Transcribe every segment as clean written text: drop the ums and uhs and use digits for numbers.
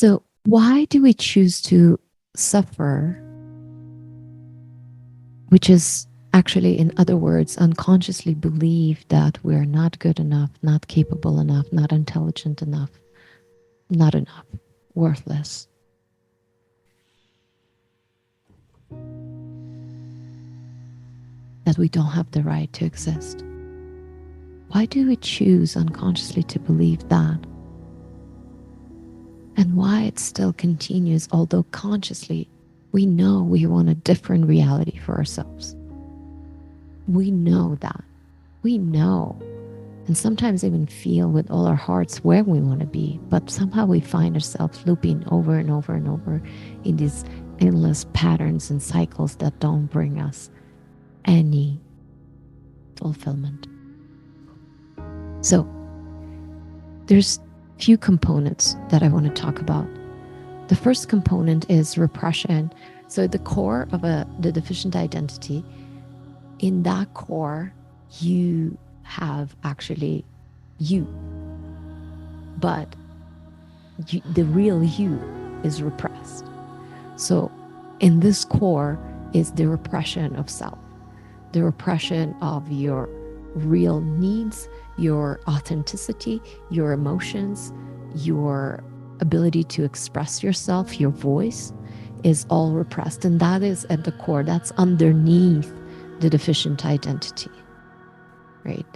So why do we choose to suffer, which is actually, in other words, unconsciously believe that we're not good enough, not capable enough, not intelligent enough, not enough, worthless? That we don't have the right to exist? Why do we choose unconsciously to believe that? And why it still continues, although consciously we know we want a different reality for ourselves. We know that. We know. And sometimes even feel with all our hearts where we want to be. But somehow we find ourselves looping over and over and over in these endless patterns and cycles that don't bring us any fulfillment. So there's few components that I want to talk about. The first component is repression. So the core of the deficient identity, in that core, you have actually you, but the real you is repressed. So in this core is the repression of self, the repression of your real needs, your authenticity, your emotions, your ability to express yourself, your voice is all repressed. And that is at the core, that's underneath the deficient identity, right?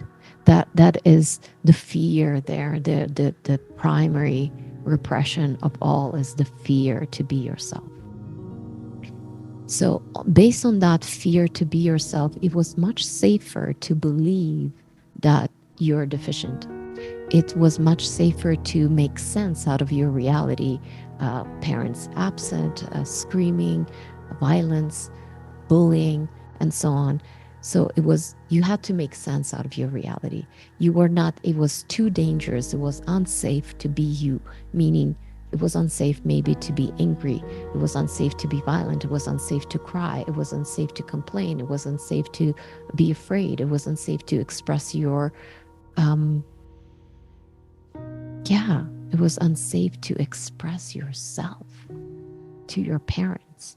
That is the fear there, the primary repression of all is the fear to be yourself. So based on that fear to be yourself, it was much safer to believe that you're deficient. It was much safer to make sense out of your reality. Parents absent, screaming, violence, bullying, and so on. So you had to make sense out of your reality. You were not, it was too dangerous. It was unsafe to be you, meaning it was unsafe maybe to be angry. It was unsafe to be violent. It was unsafe to cry. It was unsafe to complain. It was unsafe to be afraid. It was unsafe to express your, it was unsafe to express yourself to your parents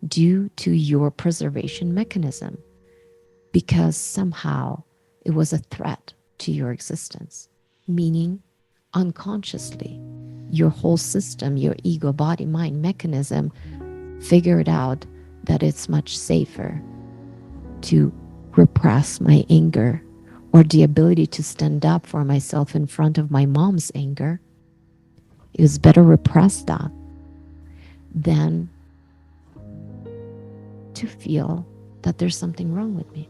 due to your preservation mechanism, because somehow it was a threat to your existence, meaning unconsciously your whole system, your ego, body, mind mechanism figured out that it's much safer to repress my anger or the ability to stand up for myself in front of my mom's anger. It was better repress that than to feel that there's something wrong with me.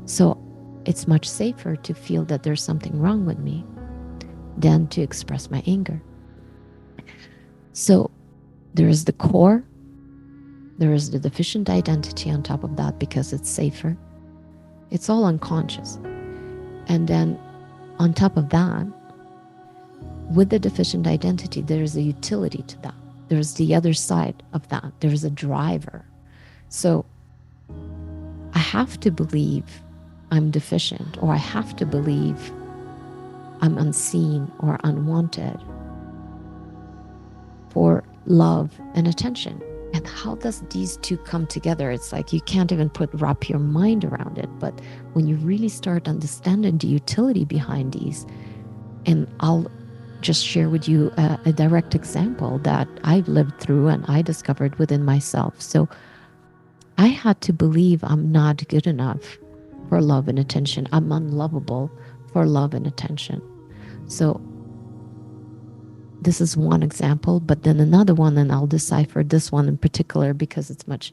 So it's much safer to feel that there's something wrong with me than to express my anger. So there is the core, there is the deficient identity on top of that because it's safer. It's all unconscious. And then on top of that, with the deficient identity, there is a utility to that. There's the other side of that. There's a driver. So I have to believe I'm deficient, or I have to believe I'm unseen or unwanted for love and attention. And how does these two come together? It's like you can't even wrap your mind around it. But when you really start understanding the utility behind these, and I'll just share with you a direct example that I've lived through and I discovered within myself. So I had to believe I'm not good enough for love and attention. I'm unlovable for love and attention. So this is one example, but then another one, and I'll decipher this one in particular because it's much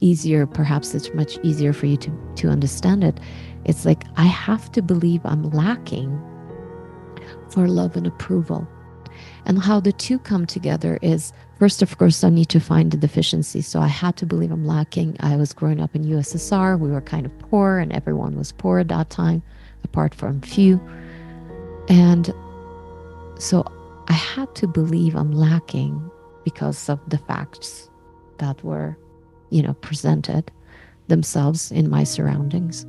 easier. Perhaps it's much easier for you to understand it. It's like I have to believe I'm lacking for love and approval. And how the two come together is, first, of course, I need to find the deficiency. So I had to believe I'm lacking. I was growing up in USSR. We were kind of poor and everyone was poor at that time, apart from few. And so I had to believe I'm lacking because of the facts that were, presented themselves in my surroundings.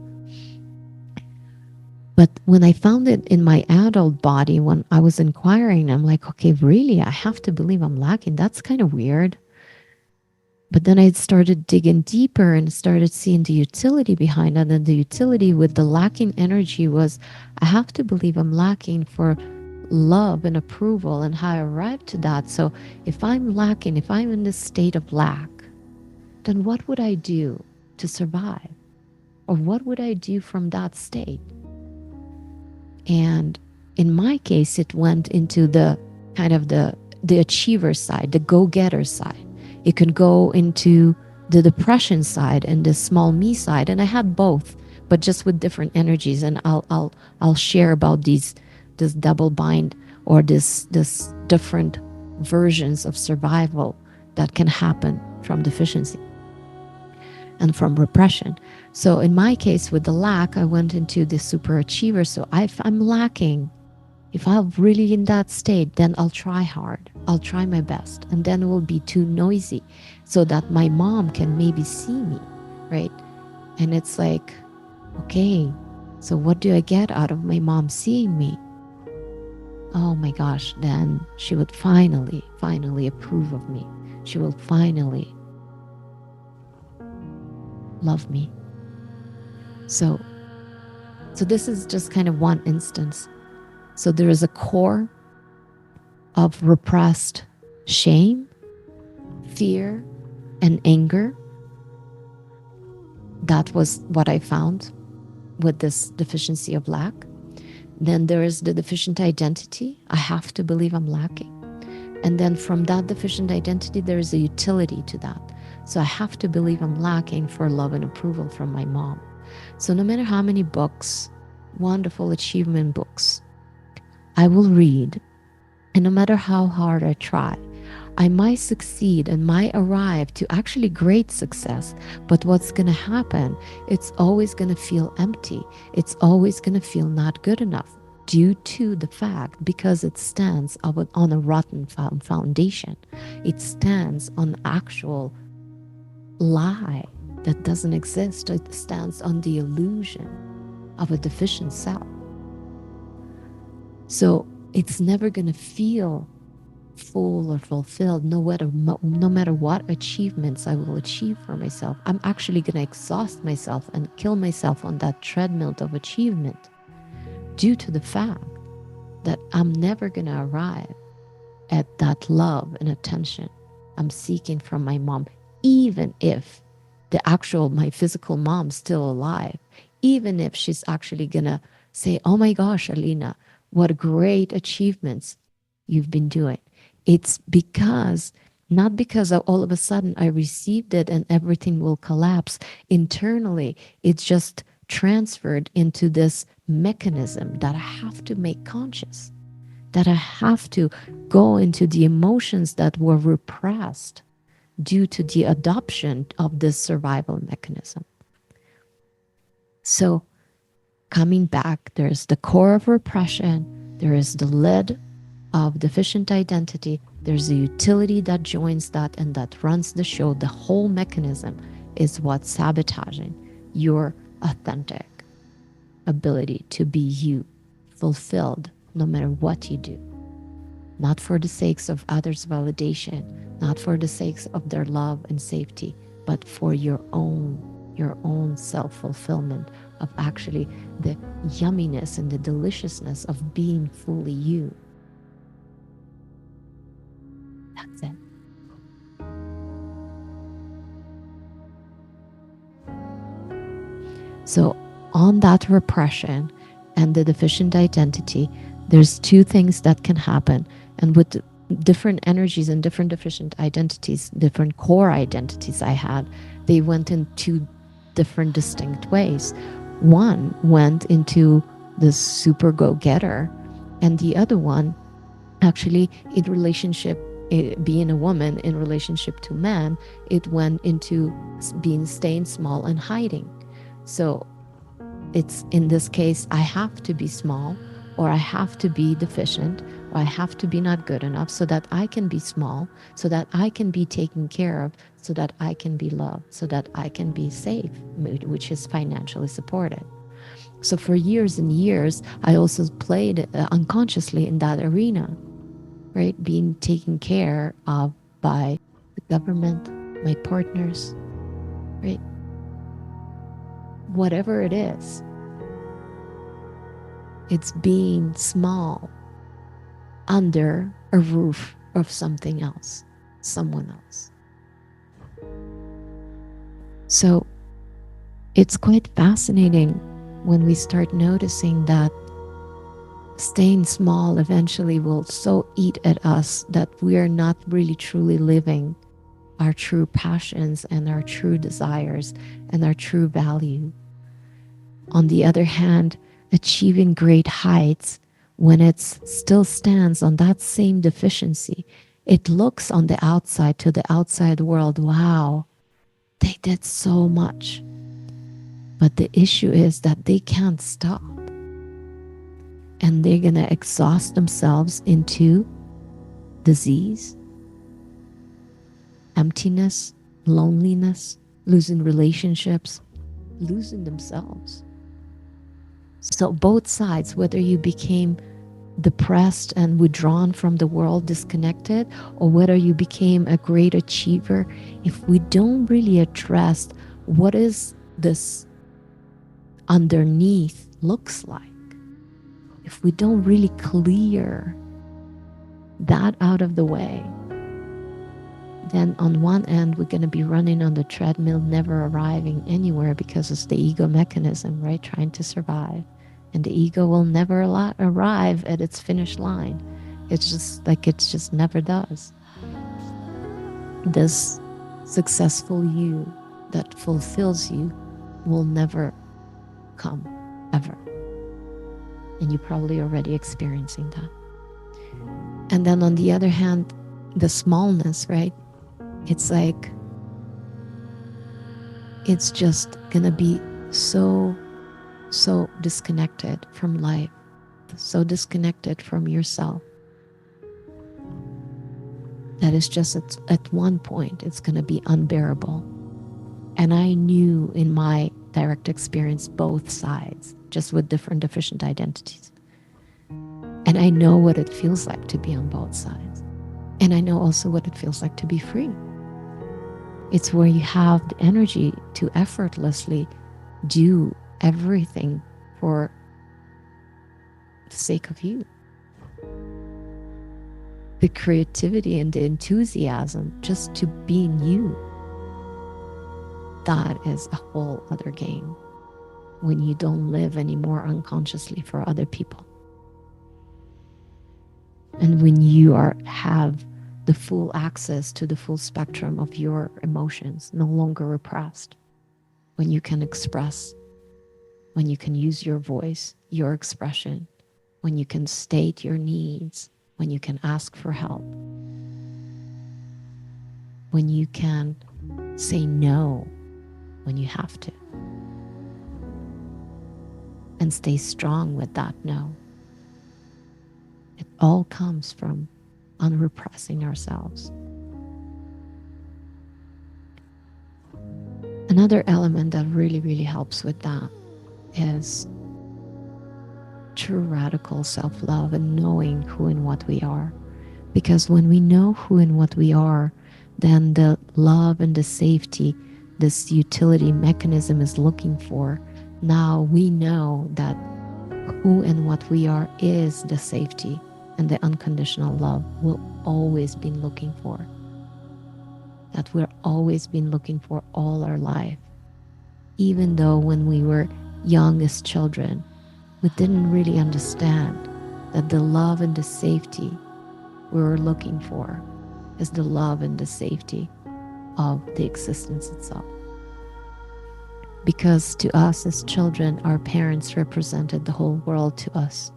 But when I found it in my adult body, when I was inquiring, I'm like, okay, really, I have to believe I'm lacking. That's kind of weird. But then I started digging deeper and started seeing the utility behind it. And the utility with the lacking energy was I have to believe I'm lacking for love and approval, and how I arrived to that. So if I'm lacking, if I'm in this state of lack, then what would I do to survive? Or what would I do from that state? And in my case, it went into the kind of the achiever side, the go-getter side. It could go into the depression side and the small me side. And I had both, but just with different energies. And I'll share about this double bind, or this different versions of survival that can happen from deficiency and from repression. So in my case, with the lack, I went into the super achiever. So if I'm lacking, if I'm really in that state, then I'll try hard. I'll try my best. And then it will be too noisy so that my mom can maybe see me, right? And it's like, okay, so what do I get out of my mom seeing me? Oh my gosh, then she would finally approve of me. She will finally love me. So so this is just kind of one instance. So there is a core of repressed shame, fear, and anger. That was what I found with this deficiency of lack. Then there is the deficient identity. I have to believe I'm lacking. And then from that deficient identity, there is a utility to that. So I have to believe I'm lacking for love and approval from my mom. So no matter how many books, wonderful achievement books, I will read, and no matter how hard I try, I might succeed and might arrive to actually great success. But what's going to happen? It's always going to feel empty. It's always going to feel not good enough, due to the fact because it stands on a rotten foundation. It stands on actual lie that doesn't exist. It stands on the illusion of a deficient self. So it's never going to feel full or fulfilled, no matter what achievements I will achieve for myself. I'm actually going to exhaust myself and kill myself on that treadmill of achievement, due to the fact that I'm never going to arrive at that love and attention I'm seeking from my mom, even if my physical mom's still alive, even if she's actually going to say, oh my gosh, Alina, what great achievements you've been doing. It's because, not because all of a sudden I received it and everything will collapse. Internally, it's just transferred into this mechanism that I have to make conscious, that I have to go into the emotions that were repressed due to the adoption of this survival mechanism. So, coming back, there's the core of repression, there is the lid of deficient identity, there's a utility that joins that and that runs the show. The whole mechanism is what's sabotaging your authentic ability to be you, fulfilled no matter what you do. Not for the sakes of others' validation, not for the sakes of their love and safety, but for your own self-fulfillment of actually the yumminess and the deliciousness of being fully you. That's it. So on that repression and the deficient identity, there's two things that can happen. And with different energies and different deficient identities, different core identities I had, they went in two different distinct ways. One went into the super go-getter, and the other one actually in relationship, being a woman in relationship to man, it went into being staying small and hiding. So it's, in this case, I have to be small, or I have to be deficient, or I have to be not good enough so that I can be small, so that I can be taken care of, so that I can be loved, so that I can be safe, which is financially supported. So for years and years, I also played unconsciously in that arena, right? Being taken care of by the government, my partners, right? Whatever it is, it's being small under a roof of something else, someone else. So it's quite fascinating when we start noticing that staying small eventually will so eat at us that we are not really truly living our true passions and our true desires and our true value. On the other hand, achieving great heights, when it still stands on that same deficiency, it looks on the outside to the outside world, wow, they did so much. But the issue is that they can't stop, and they're going to exhaust themselves into disease, emptiness, loneliness, losing relationships, losing themselves. So, both sides, whether you became depressed and withdrawn from the world, disconnected, or whether you became a great achiever, if we don't really address what is this underneath looks like, if we don't really clear that out of the way, then on one end we're going to be running on the treadmill, never arriving anywhere because it's the ego mechanism, right? Trying to survive. And the ego will never arrive at its finish line. It's just like it just never does. This successful you that fulfills you will never come, ever. And you're probably already experiencing that. And then on the other hand, the smallness, right? It's like, it's just gonna be so disconnected from life, so disconnected from yourself, that is just at one point it's gonna be unbearable. And I knew in my direct experience both sides, just with different deficient identities. And I know what it feels like to be on both sides. And I know also what it feels like to be free. It's where you have the energy to effortlessly do everything for the sake of you. The creativity and the enthusiasm just to being you. That is a whole other game when you don't live anymore unconsciously for other people. And when you have the full access to the full spectrum of your emotions, no longer repressed, when you can express, when you can use your voice, your expression, when you can state your needs, when you can ask for help, when you can say no when you have to, and stay strong with that no. It all comes from unrepressing ourselves. Another element that really, really helps with that is true radical self-love and knowing who and what we are. Because when we know who and what we are, then the love and the safety this utility mechanism is looking for, now we know that who and what we are is the safety and the unconditional love we'll always been looking for. That we're always been looking for all our life. Even though when we were young as children, we didn't really understand that the love and the safety we were looking for is the love and the safety of the existence itself. Because to us as children, our parents represented the whole world to us.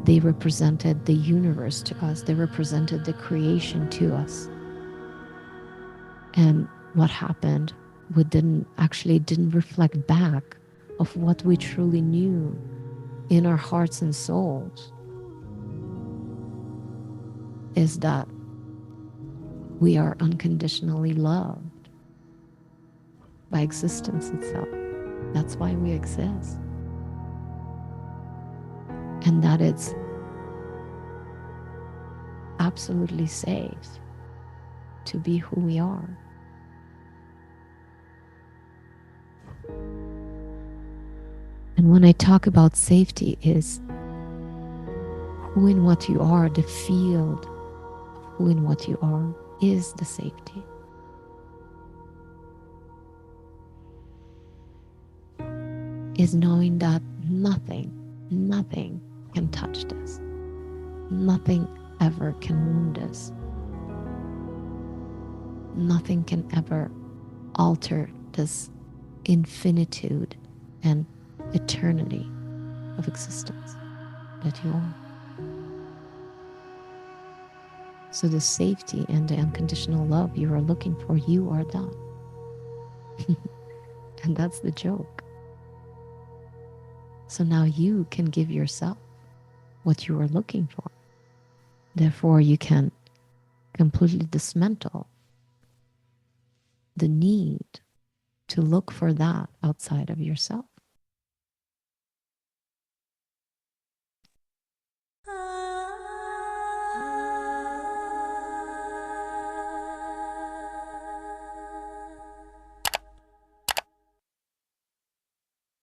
They represented the universe to us. They represented the creation to us. And what happened, we didn't reflect back of what we truly knew in our hearts and souls, is that we are unconditionally loved by existence itself. That's why we exist. and that it's absolutely safe to be who we are. And when I talk about safety, is who and what you are, the field of who and what you are is the safety. Is knowing that nothing can touch this. Nothing ever can wound us. Nothing can ever alter this infinitude and eternity of existence that you are. So the safety and the unconditional love you are looking for, you are that. And that's the joke. So now you can give yourself what you are looking for. Therefore, you can completely dismantle the need to look for that outside of yourself.